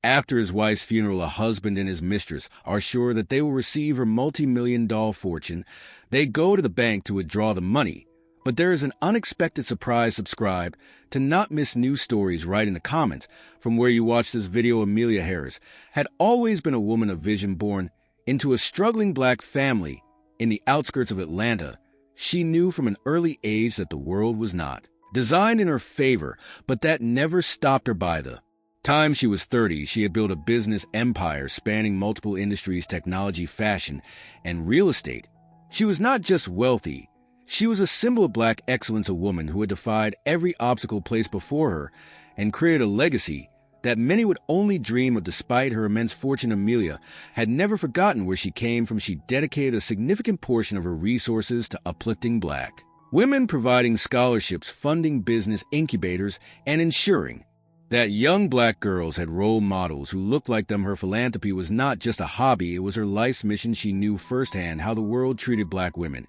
After his wife's funeral, a husband and his mistress are sure that they will receive her multi-million-dollar fortune. They go to the bank to withdraw the money, but there is an unexpected surprise. Subscribe to not miss new stories. Write in the comments from where you watch this video. Amelia Harris had always been a woman of vision, born into a struggling black family in the outskirts of Atlanta. She knew from an early age that the world was not designed in her favor, but that never stopped her. By the time she was 30, she had built a business empire spanning multiple industries: technology, fashion, and real estate. She was not just wealthy, she was a symbol of black excellence, a woman who had defied every obstacle placed before her and created a legacy that many would only dream of. Despite her immense fortune, Amelia had never forgotten where she came from. She dedicated a significant portion of her resources to uplifting black women, providing scholarships, funding business incubators, and ensuring that young black girls had role models who looked like them. Her philanthropy was not just a hobby, it was her life's mission. She knew firsthand how the world treated black women,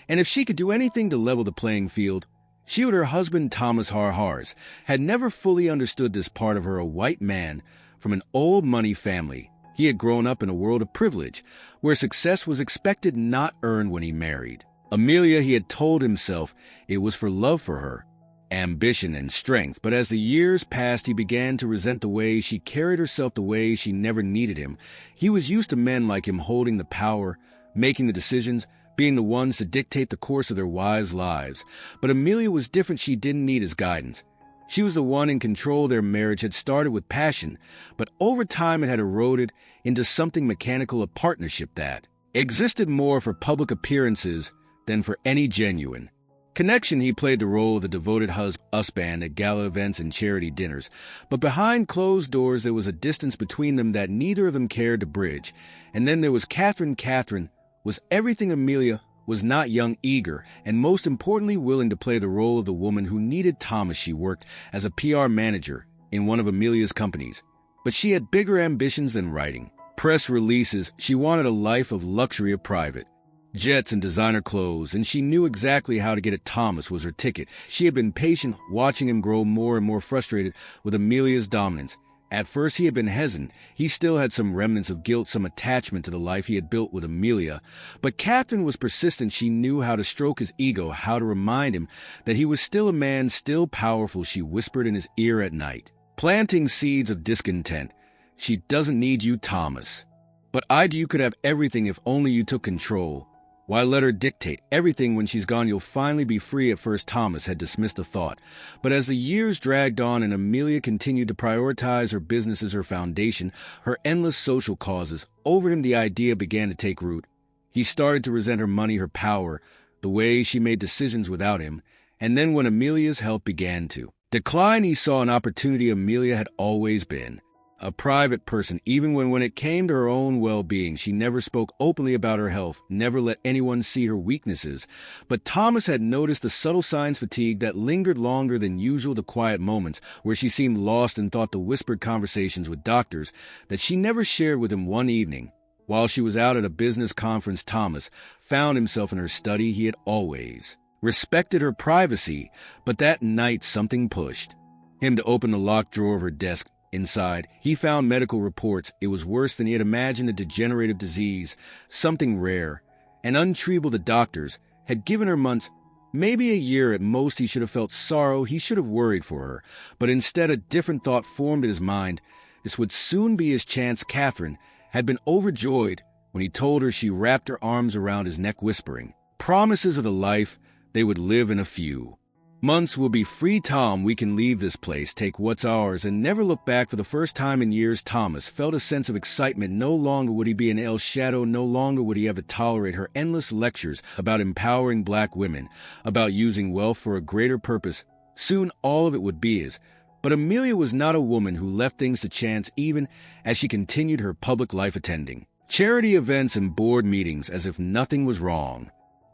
and if she could do anything to level the playing field, she would. Her husband, Thomas Harhars, had never fully understood this part of her. A white man from an old money family, he had grown up in a world of privilege where success was expected, not earned. When he married Amelia, he had told himself it was for love for her, ambition, and strength. But as the years passed, he began to resent the way she carried herself, the way she never needed him. He was used to men like him holding the power, making the decisions, being the ones to dictate the course of their wives' lives. But Amelia was different. She didn't need his guidance. She was the one in control. Their marriage had started with passion, but over time it had eroded into something mechanical, a partnership that existed more for public appearances than for any genuine connection. He played the role of the devoted husband at gala events and charity dinners, but behind closed doors there was a distance between them that neither of them cared to bridge. And then there was Catherine. Catherine was everything. Amelia was not young, eager, and most importantly, willing to play the role of the woman who needed Thomas. She worked as a PR manager in one of Amelia's companies, but she had bigger ambitions than writing press releases. She wanted a life of luxury, of private jets and designer clothes, and she knew exactly how to get it. Thomas was her ticket. She had been patient, watching him grow more and more frustrated with Amelia's dominance. At first he had been hesitant. He still had some remnants of guilt, some attachment to the life he had built with Amelia. But Catherine was persistent. She knew how to stroke his ego, how to remind him that he was still a man, still powerful. She whispered in his ear at night, planting seeds of discontent. "She doesn't need you, Thomas. But you could have everything if only you took control. Why let her dictate everything? When she's gone, you'll finally be free." At first, Thomas had dismissed the thought, but as the years dragged on and Amelia continued to prioritize her business as her foundation, her endless social causes, over him the idea began to take root. He started to resent her money, her power, the way she made decisions without him. And then when Amelia's health began to decline, he saw an opportunity. Amelia had always been a private person. Even when it came to her own well-being, she never spoke openly about her health, never let anyone see her weaknesses. But Thomas had noticed the subtle signs: fatigue that lingered longer than usual, the quiet moments where she seemed lost in thought, the whispered conversations with doctors that she never shared with him. One evening, while she was out at a business conference, Thomas found himself in her study. He had always respected her privacy, but that night something pushed him to open the locked drawer of her desk. Inside, he found medical reports. It was worse than he had imagined: a degenerative disease, something rare and untreatable. The doctors had given her months, maybe a year at most. He should have felt sorrow. He should have worried for her. But instead, a different thought formed in his mind. This would soon be his chance. Catherine had been overjoyed when he told her. She wrapped her arms around his neck, whispering promises of the life they would live in. A few months we'll be free, Tom. We can leave this place, take what's ours, and never look back. For the first time in years, Thomas felt a sense of excitement. No longer would he be an El Shadow. No longer would he have to tolerate her endless lectures about empowering black women, about using wealth for a greater purpose. Soon all of it would be his. But Amelia was not a woman who left things to chance, even as she continued her public life, attending charity events and board meetings as if nothing was wrong.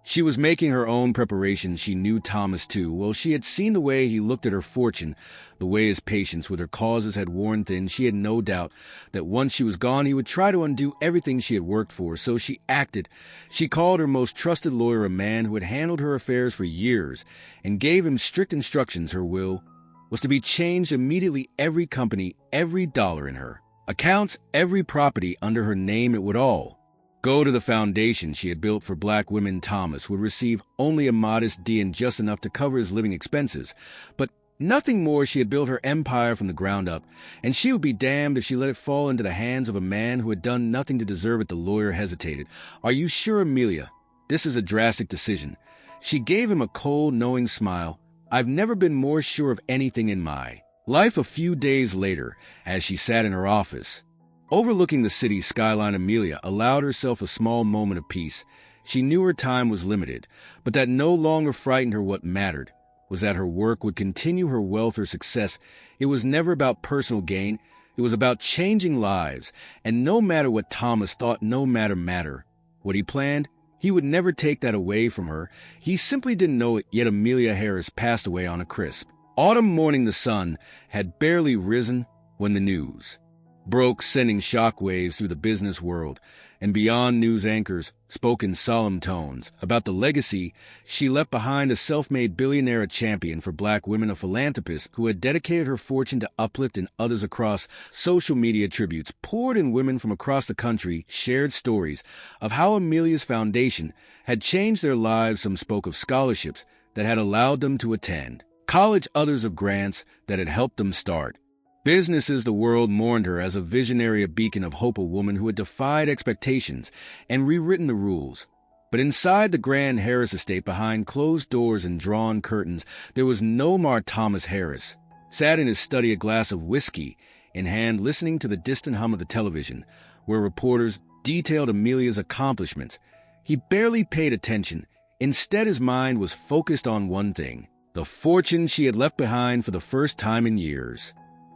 She was making her own preparations. She knew Thomas too. Well, she had seen the way he looked at her fortune, the way his patience with her causes had worn thin. She had no doubt that once she was gone, he would try to undo everything she had worked for. So she acted. She called her most trusted lawyer, a man who had handled her affairs for years, and gave him strict instructions. Her will was to be changed immediately. Every company, every dollar in her accounts, every property under her name. It would all go to the foundation she had built for black women. Thomas would receive only a modest D and just enough to cover his living expenses, but nothing more. She had built her empire from the ground up, and she would be damned if she let it fall into the hands of a man who had done nothing to deserve it. The lawyer hesitated. Are you sure, Amelia? This is a drastic decision. She gave him a cold, knowing smile. I've never been more sure of anything in my life. A few days later, as she sat in her office, overlooking the city skyline, Amelia allowed herself a small moment of peace. She knew her time was limited, but that no longer frightened her. What mattered was that her work would continue, her wealth or success. It was never about personal gain. It was about changing lives. And no matter what Thomas thought, no matter what he planned, he would never take that away from her. He simply didn't know it yet. Amelia Harris passed away on a crisp autumn morning. The sun had barely risen when the news broke, sending shockwaves through the business world, and beyond. News anchors spoke in solemn tones about the legacy she left behind, a self-made billionaire, a champion for black women, a philanthropist who had dedicated her fortune to uplift and others. Across social media, tributes poured in. Women from across the country shared stories of how Amelia's foundation had changed their lives. Some spoke of scholarships that had allowed them to attend college, others of grants that had helped them start businesses. The world mourned her as a visionary, a beacon of hope, a woman who had defied expectations and rewritten the rules. But inside the grand Harris estate, behind closed doors and drawn curtains, there was no more. Thomas Harris sat in his study, a glass of whiskey in hand, listening to the distant hum of the television, where reporters detailed Amelia's accomplishments. He barely paid attention. Instead, his mind was focused on one thing: the fortune she had left behind. For the first time in years,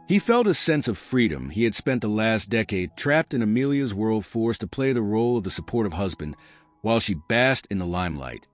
he felt a sense of freedom. He had spent the last decade trapped in Amelia's world, forced to play the role of the supportive husband while she basked in the limelight.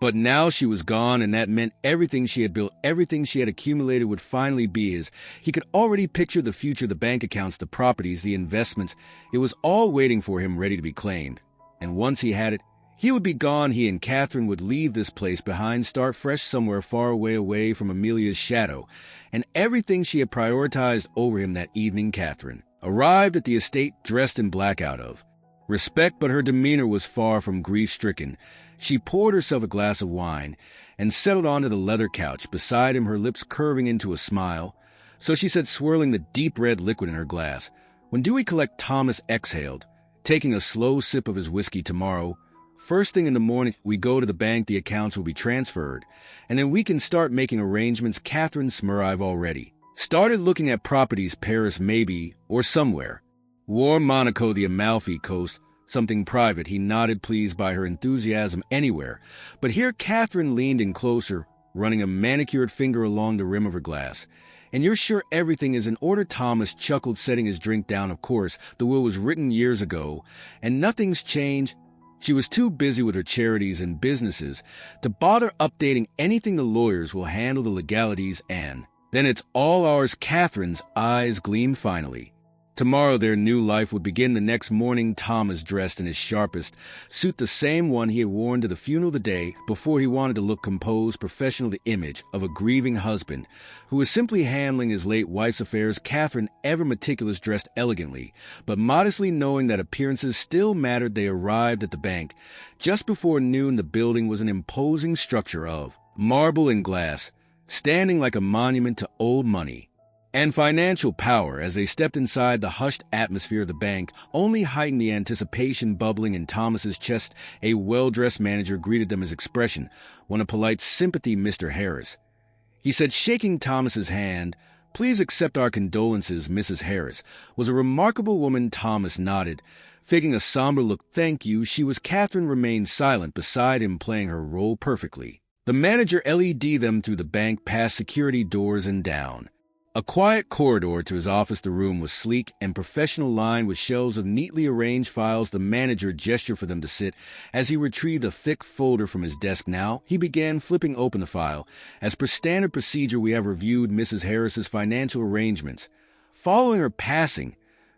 But now she was gone, and that meant everything she had built, everything she had accumulated would finally be his. He could already picture the future, the bank accounts, the properties, the investments. It was all waiting for him, ready to be claimed. And once he had it, he would be gone. He and Catherine would leave this place behind, start fresh somewhere far away from Amelia's shadow and everything she had prioritized over him. That evening, Catherine arrived at the estate dressed in black, out of respect, but her demeanor was far from grief-stricken. She poured herself a glass of wine and settled onto the leather couch beside him, her lips curving into a smile. So she said, swirling the deep red liquid in her glass, "When do we collect?" Thomas exhaled, taking a slow sip of his whiskey. "Tomorrow. First thing in the morning, we go to the bank, the accounts will be transferred, and then we can start making arrangements." Catherine Smurr, "I've already started looking at properties, Paris maybe, or somewhere. Warm Monaco, the Amalfi Coast, something private." He nodded, pleased by her enthusiasm. "Anywhere." But here Catherine leaned in closer, running a manicured finger along the rim of her glass. "And you're sure everything is in order?" Thomas chuckled, setting his drink down. "Of course, the will was written years ago, and nothing's changed." She was too busy with her charities and businesses to bother updating anything. "The lawyers will handle the legalities, and then it's all ours." Catherine's eyes gleamed finally. Tomorrow their new life would begin. The next morning, Thomas dressed in his sharpest suit, the same one he had worn to the funeral the day before. He wanted to look composed, professional, the image of a grieving husband who was simply handling his late wife's affairs. Catherine, ever meticulous, dressed elegantly, but modestly, knowing that appearances still mattered. They arrived at the bank just before noon. The building was an imposing structure of marble and glass, standing like a monument to old money and financial power. As they stepped inside, the hushed atmosphere of the bank only heightened the anticipation bubbling in Thomas's chest. A well-dressed manager greeted them, his expression one of polite sympathy. "Mr. Harris," he said, shaking Thomas's hand. "Please accept our condolences." Mrs. Harris was a remarkable woman. Thomas nodded, faking a somber look. "Thank you." She was. Catherine remained silent beside him, playing her role perfectly. The manager led them through the bank, past security doors and down a quiet corridor to his office. The room was sleek and professional, lined with shelves of neatly arranged files. The manager gestured for them to sit as he retrieved a thick folder from his desk. Now he began flipping open the file. "As per standard procedure, we have reviewed Mrs. Harris's financial arrangements. Following her passing,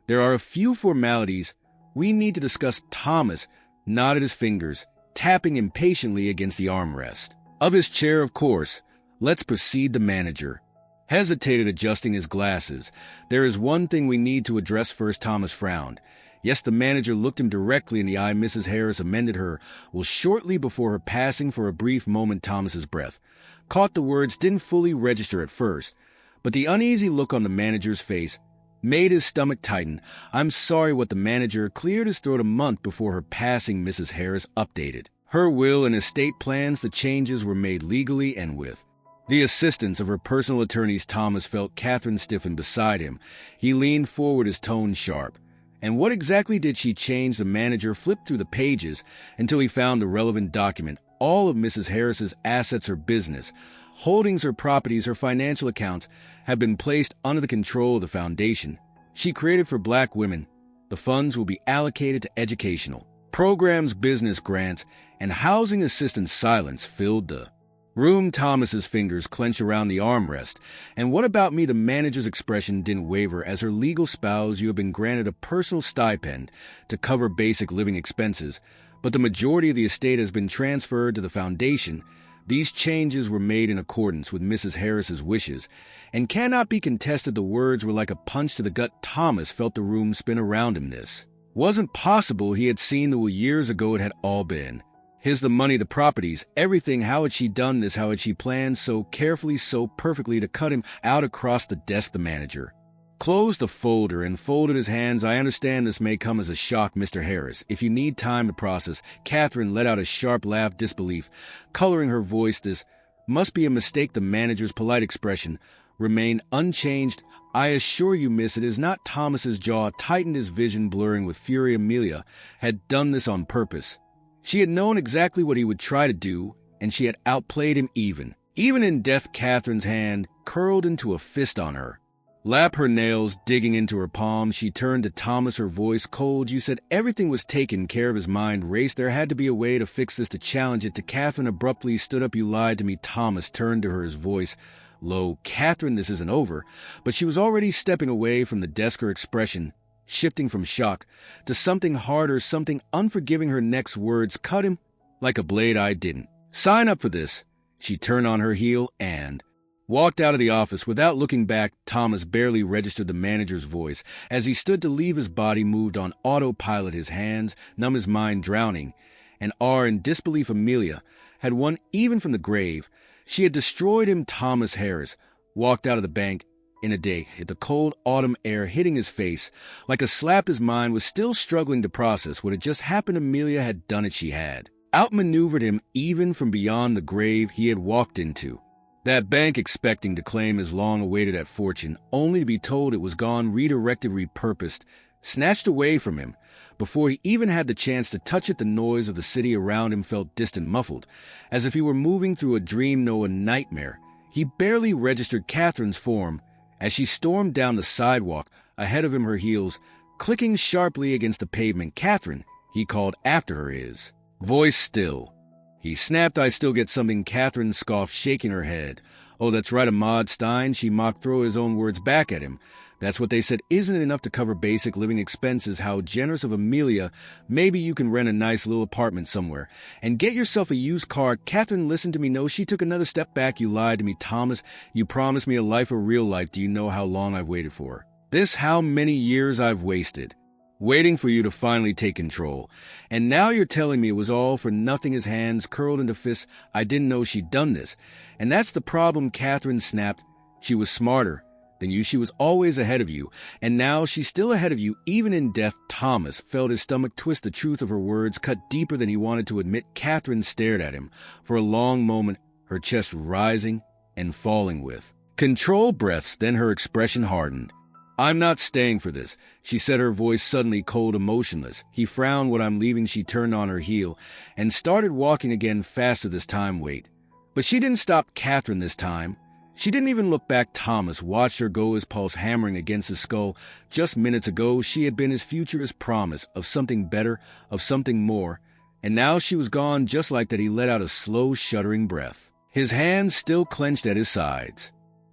there are a few formalities we need to discuss." Thomas nodded, his fingers tapping impatiently against the armrest of his chair. "Of course. Let's proceed." The manager hesitated, adjusting his glasses. "There is one thing we need to address first." Thomas frowned. Yes, the manager looked him directly in the eye. Mrs. Harris amended her will shortly before her passing. For a brief moment, Thomas's breath caught the words, didn't fully register at first, but the uneasy look on the manager's face made his stomach tighten. "I'm sorry." What the manager cleared his throat. A month before her passing, Mrs. Harris updated her will and estate plans. The changes were made legally and with the assistance of her personal attorneys. Thomas felt Catherine stiffen beside him. He leaned forward, his tone sharp. "And what exactly did she change?" The manager flipped through the pages until he found the relevant document. All of Mrs. Harris's assets, her business holdings, her properties, her financial accounts have been placed under the control of the foundation she created for Black women. The funds will be allocated to educational programs, business grants, and housing assistance. Silence filled the room. Thomas's fingers clenched around the armrest. "And what about me?" The manager's expression didn't waver. "As her legal spouse, you have been granted a personal stipend to cover basic living expenses, but the majority of the estate has been transferred to the foundation. These changes were made in accordance with Mrs. Harris's wishes and cannot be contested." The words were like a punch to the gut. Thomas felt the room spin around him. This wasn't possible. He had seen the will years ago. It had all been his, the money, the properties, everything. How had she done this? How had she planned so carefully, so perfectly to cut him out? Across the desk, the manager closed the folder and folded his hands. "I understand this may come as a shock, Mr. Harris. If you need time to process." Catherine let out a sharp laugh, disbelief coloring her voice. "This must be a mistake." The manager's polite expression remained unchanged. "I assure you, miss, it is not." Thomas's jaw tightened, his vision blurring with fury. Amelia had done this on purpose. She had known exactly what he would try to do, and she had outplayed him even in death. Catherine's hand curled into a fist on her lap, her nails digging into her palm. She turned to Thomas, her voice cold. "You said everything was taken care of." His mind raced. There had to be a way to fix this, to challenge it. To Catherine abruptly stood up. "You lied to me." Thomas turned to her, his voice low. "Catherine, this isn't over." But she was already stepping away from the desk, her expression shifting from shock to something harder, something unforgiving. Her next words cut him like a blade. "I didn't sign up for this." She turned on her heel and walked out of the office without looking back. Thomas barely registered the manager's voice. As he stood to leave, his body moved on autopilot, his hands numb, his mind drowning. And in disbelief, Amelia had won even from the grave. She had destroyed him. Thomas Harris walked out of the bank in a day, the cold autumn air hitting his face like a slap. His mind was still struggling to process what had just happened. Amelia had done it. She had outmaneuvered him even from beyond the grave he had walked into that bank, expecting to claim his long-awaited fortune, only to be told it was gone, redirected, repurposed, snatched away from him before he even had the chance to touch it. The noise of the city around him felt distant, muffled, as if he were moving through a dream, no, a nightmare. He barely registered Catherine's form as she stormed down the sidewalk ahead of him, her heels clicking sharply against the pavement. "Catherine," he called after her, his voice still. He snapped. "I still get something." Catherine scoffed, shaking her head. "Oh, that's right, Ahmad Stein," she mocked, throw his own words back at him. "That's what they said. Isn't it enough to cover basic living expenses?" How generous of Amelia. "Maybe you can rent a nice little apartment somewhere and get yourself a used car." Catherine listened to me. No, she took another step back. "You lied to me, Thomas. You promised me a life, a real life. Do you know how long I've waited for this? How many years I've wasted waiting for you to finally take control. And now you're telling me it was all for nothing." His hands curled into fists. "I didn't know she'd done this. And that's the problem." Catherine snapped. "She was smarter than you. She was always ahead of you. And now she's still ahead of you, even in death." Thomas felt his stomach twist. The truth of her words cut deeper than he wanted to admit. Catherine stared at him for a long moment, her chest rising and falling with controlled breaths. Then her expression hardened. "I'm not staying for this," she said, her voice suddenly cold and motionless. He frowned. "What, I'm leaving?" She turned on her heel and started walking again, faster this time. "Wait." But she didn't stop Catherine this time. She didn't even look back. Thomas watched her go, his pulse hammering against his skull. Just minutes ago, she had been his future, his promise of something better, of something more. And now she was gone just like that. He let out a slow, shuddering breath, his hands still clenched at his sides.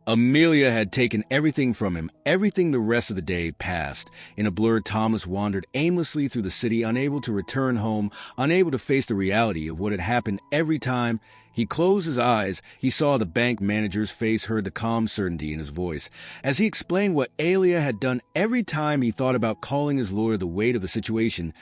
Amelia had taken everything from him. Everything. The rest of the day passed. In a blur, Thomas wandered aimlessly through the city, unable to return home, unable to face the reality of what had happened. Every time he closed his eyes, he saw the bank manager's face, heard the calm certainty in his voice. As he explained what Alia had done, every time he thought about calling his lawyer, the weight of the situation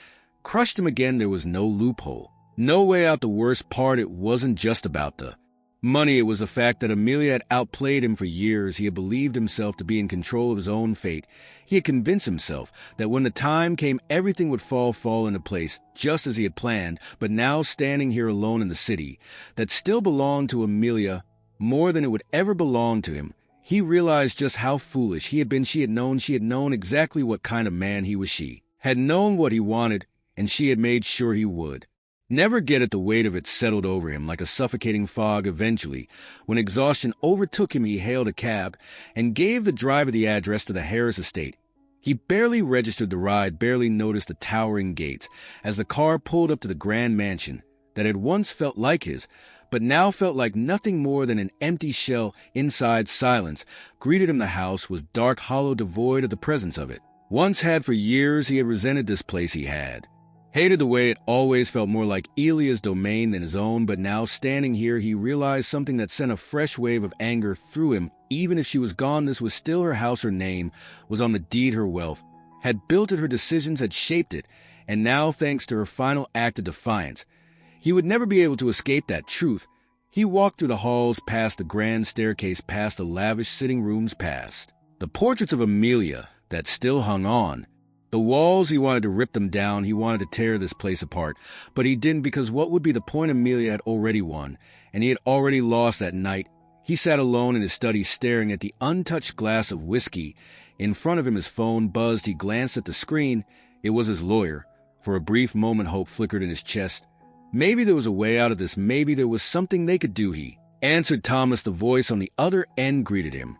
crushed him again. There was no loophole, no way out. The worst part, it wasn't just about the money. It was the fact that Amelia had outplayed him for years. He had believed himself to be in control of his own fate. He had convinced himself that when the time came, everything would fall into place, just as he had planned. But now, standing here alone in the city that still belonged to Amelia more than it would ever belong to him, he realized just how foolish he had been. She had known exactly what kind of man he was. She had known what he wanted, and she had made sure he would never get it. The weight of it settled over him like a suffocating fog. Eventually, when exhaustion overtook him, he hailed a cab and gave the driver the address to the Harris estate. He barely registered the ride, barely noticed the towering gates as the car pulled up to the grand mansion that had once felt like his, but now felt like nothing more than an empty shell. Inside, silence greeted him. The house was dark, hollow, devoid of the presence of it once had. For years, he had resented this place. He had hated the way it always felt more like Elia's domain than his own. But now, standing here, he realized something that sent a fresh wave of anger through him. Even if she was gone, this was still her house. Her name was on the deed. Her wealth had built it. Her decisions had shaped it. And now, thanks to her final act of defiance, he would never be able to escape that truth. He walked through the halls, past the grand staircase, past the lavish sitting rooms, past the portraits of Amelia that still hung on the walls. He wanted to rip them down. He wanted to tear this place apart. But he didn't, because what would be the point? Amelia had already won, and he had already lost that night. He sat alone in his study, staring at the untouched glass of whiskey in front of him. His phone buzzed. He glanced at the screen. It was his lawyer. For a brief moment, hope flickered in his chest. Maybe there was a way out of this. Maybe there was something they could do. He answered Thomas. The voice on the other end greeted him.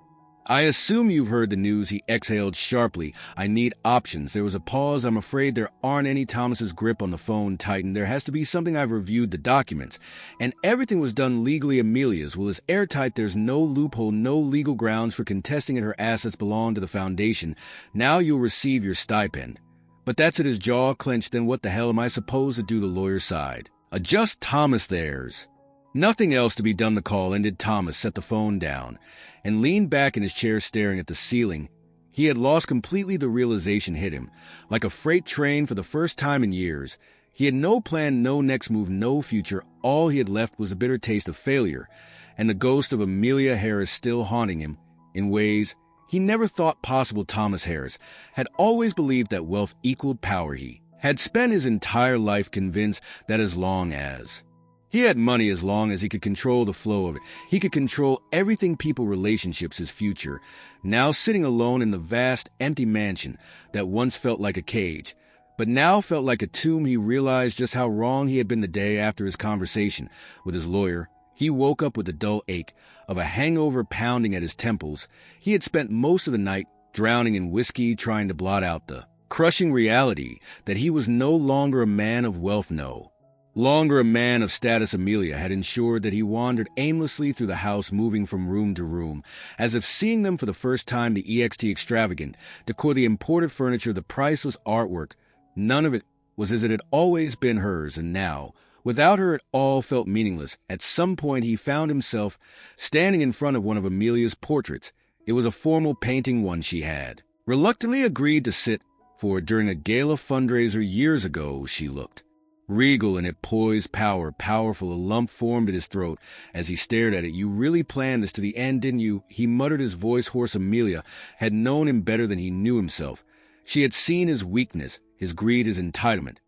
"I assume you've heard the news," he exhaled sharply. "I need options." There was a pause. "I'm afraid there aren't any." Thomas's grip on the phone tightened. "There has to be something. I've reviewed the documents, and everything was done legally. Amelia's will is airtight. There's no loophole, no legal grounds for contesting it. Her assets belong to the foundation. Now you'll receive your stipend." "But that's it." His jaw clenched. "Then what the hell am I supposed to do?" The lawyer sighed. "Adjust Thomas. There's nothing else to be done." The call ended. Thomas set the phone down and leaned back in his chair, staring at the ceiling. He had lost completely. The realization hit him like a freight train. For the first time in years, he had no plan, no next move, no future. All he had left was a bitter taste of failure, and the ghost of Amelia Harris still haunting him in ways he never thought possible. Thomas Harris had always believed that wealth equaled power. He had spent his entire life convinced that as long as he had money, as long as he could control the flow of it, he could control everything, people, relationships, his future. Now, sitting alone in the vast, empty mansion that once felt like a cage, but now felt like a tomb, he realized just how wrong he had been. The day after his conversation with his lawyer, he woke up with the dull ache of a hangover pounding at his temples. He had spent most of the night drowning in whiskey, trying to blot out the crushing reality that he was no longer a man of wealth, no longer a man of status. Amelia had ensured that he wandered aimlessly through the house, moving from room to room, as if seeing them for the first time. The extravagant decor, the imported furniture, the priceless artwork, none of it was as it had always been hers. And now, without her, it all felt meaningless. At some point, he found himself standing in front of one of Amelia's portraits. It was a formal painting, one she had reluctantly agreed to sit for during a gala fundraiser years ago. She looked regal in it, poised, powerful. A lump formed in his throat as he stared at it. "You really planned this to the end, didn't you?" he muttered, his voice hoarse. Amelia had known him better than he knew himself. She had seen his weakness, his greed, his entitlement.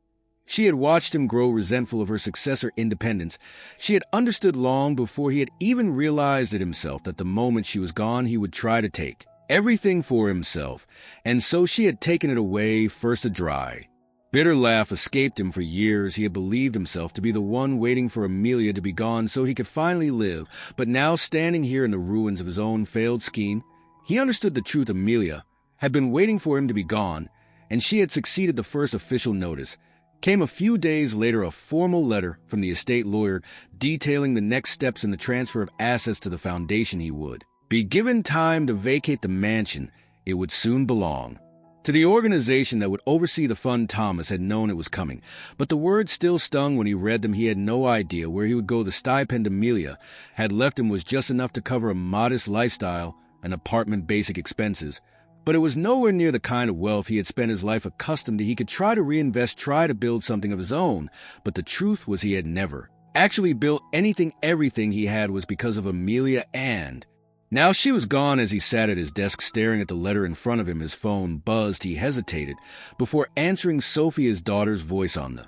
She had watched him grow resentful of her success, her independence. She had understood long before he had even realized it himself that the moment she was gone, he would try to take everything for himself. And so she had taken it away. First, a dry, bitter laugh escaped him. For years, he had believed himself to be the one waiting for Amelia to be gone so he could finally live. But now, standing here in the ruins of his own failed scheme, he understood the truth. Amelia had been waiting for him to be gone, and she had succeeded. The first official notice came a few days later, a formal letter from the estate lawyer detailing the next steps in the transfer of assets to the foundation. He would Be given time to vacate the mansion, it would soon belong to the organization that would oversee the fund. Thomas had known it was coming, but the words still stung when he read them. He had no idea where he would go. The stipend Amelia had left him was just enough to cover a modest lifestyle and apartment basic expenses, but it was nowhere near the kind of wealth he had spent his life accustomed to. He could try to reinvest, try to build something of his own, but the truth was he had never actually built anything. Everything he had was because of Amelia, and now she was gone. As he sat at his desk staring at the letter in front of him, his phone buzzed. He hesitated before answering Sophie, his daughter's voice on the